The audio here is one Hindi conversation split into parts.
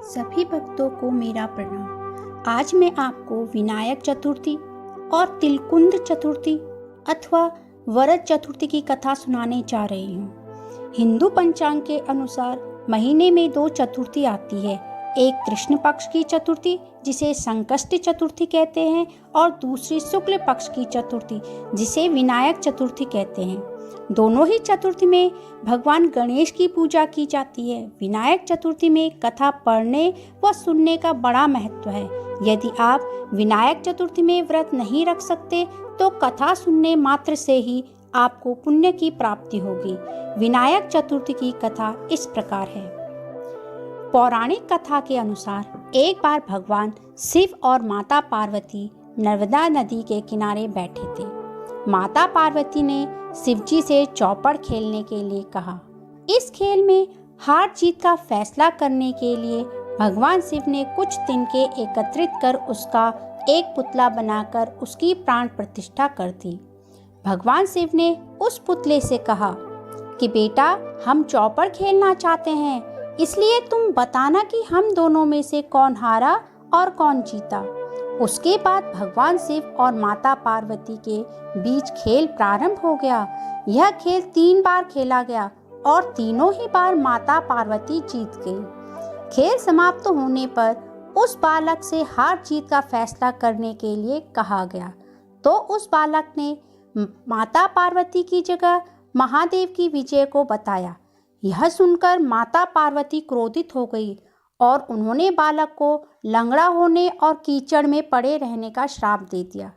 सभी भक्तों को मेरा प्रणाम। आज मैं आपको विनायक चतुर्थी और तिलकुंद चतुर्थी अथवा वरद चतुर्थी की कथा सुनाने जा रही हूँ। हिंदू पंचांग के अनुसार महीने में 2 चतुर्थी आती है। एक कृष्ण पक्ष की चतुर्थी जिसे संकष्टी चतुर्थी कहते हैं और दूसरी शुक्ल पक्ष की चतुर्थी जिसे विनायक चतुर्थी कहते हैं। दोनों ही चतुर्थी में भगवान गणेश की पूजा की जाती है। विनायक चतुर्थी में कथा पढ़ने व सुनने का बड़ा महत्व है। यदि आप विनायक चतुर्थी में व्रत नहीं रख सकते तो कथा सुनने मात्र से ही आपको पुण्य की प्राप्ति होगी। विनायक चतुर्थी की कथा इस प्रकार है। पौराणिक कथा के अनुसार एक बार भगवान शिव और माता पार्वती नर्मदा नदी के किनारे बैठे थे। माता पार्वती ने शिवजी से चौपड़ खेलने के लिए कहा। इस खेल में हार जीत का फैसला करने के लिए भगवान शिव ने कुछ तिनके एकत्रित कर उसका एक पुतला बनाकर उसकी प्राण प्रतिष्ठा कर दी। भगवान शिव ने उस पुतले से कहा कि बेटा, हम चौपड़ खेलना चाहते हैं, इसलिए तुम बताना कि हम दोनों में से कौन हारा और कौन जीता। उसके बाद भगवान शिव और माता पार्वती के बीच खेल प्रारंभ हो गया। यह खेल 3 बार खेला गया और तीनों ही बार माता पार्वती जीत गई। खेल समाप्त होने पर उस बालक से हार जीत का फैसला करने के लिए कहा गया, तो उस बालक ने माता पार्वती की जगह महादेव की विजय को बताया। यह सुनकर माता पार्वती क्रोधित हो गई और उन्होंने बालक को लंगड़ा होने और कीचड़ में पड़े रहने का श्राप दे दिया।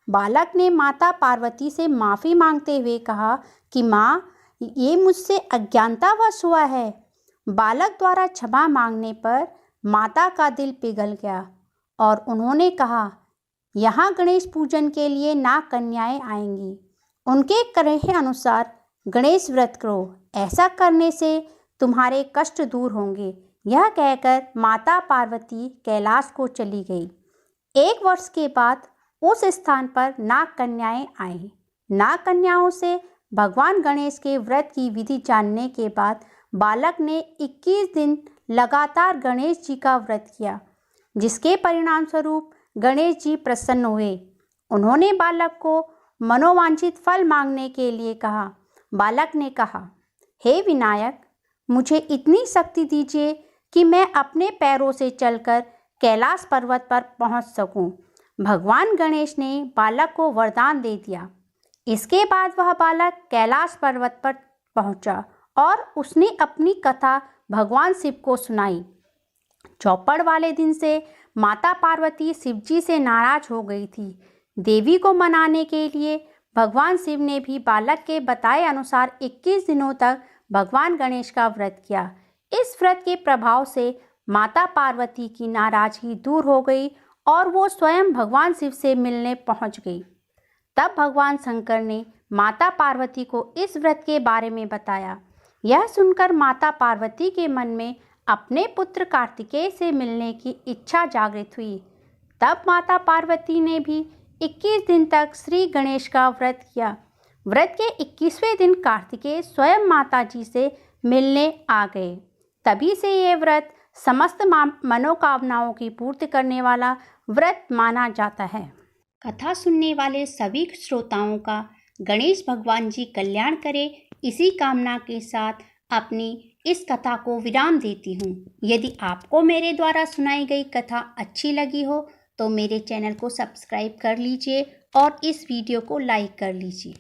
बालक ने माता पार्वती से माफ़ी मांगते हुए कहा कि माँ, ये मुझसे अज्ञानतावश हुआ है। बालक द्वारा क्षमा मांगने पर माता का दिल पिघल गया और उन्होंने कहा, यहाँ गणेश पूजन के लिए नाग कन्याएं आएंगी, उनके कहे अनुसार गणेश व्रत करो, ऐसा करने से तुम्हारे कष्ट दूर होंगे। यह कहकर माता पार्वती कैलाश को चली गई। 1 वर्ष के बाद उस स्थान पर नाग कन्याएं आई। नाग कन्याओं से भगवान गणेश के व्रत की विधि जानने के बाद बालक ने 21 दिन लगातार गणेश जी का व्रत किया, जिसके परिणाम स्वरूप गणेश जी प्रसन्न हुए। उन्होंने बालक को मनोवांछित फल मांगने के लिए कहा। बालक ने कहा, हे विनायक, मुझे इतनी शक्ति दीजिए कि मैं अपने पैरों से चलकर कैलाश पर्वत पर पहुंच सकूं। भगवान गणेश ने बालक को वरदान दे दिया। इसके बाद वह बालक कैलाश पर्वत पर पहुंचा और उसने अपनी कथा भगवान शिव को सुनाई। चौपड़ वाले दिन से माता पार्वती शिवजी से नाराज हो गई थी। देवी को मनाने के लिए भगवान शिव ने भी बालक के बताए अनुसार 21 दिनों तक भगवान गणेश का व्रत किया। इस व्रत के प्रभाव से माता पार्वती की नाराजगी दूर हो गई और वो स्वयं भगवान शिव से मिलने पहुंच गई। तब भगवान शंकर ने माता पार्वती को इस व्रत के बारे में बताया। यह सुनकर माता पार्वती के मन में अपने पुत्र कार्तिकेय से मिलने की इच्छा जागृत हुई। तब माता पार्वती ने भी 21 दिन तक श्री गणेश का व्रत किया। व्रत के 21वें दिन कार्तिकेय स्वयं माता जी से मिलने आ गए। तभी से ये व्रत समस्त मनोकामनाओं की पूर्ति करने वाला व्रत माना जाता है। कथा सुनने वाले सभी श्रोताओं का गणेश भगवान जी कल्याण करे, इसी कामना के साथ अपनी इस कथा को विराम देती हूँ। यदि आपको मेरे द्वारा सुनाई गई कथा अच्छी लगी हो तो मेरे चैनल को सब्सक्राइब कर लीजिए और इस वीडियो को लाइक कर लीजिए।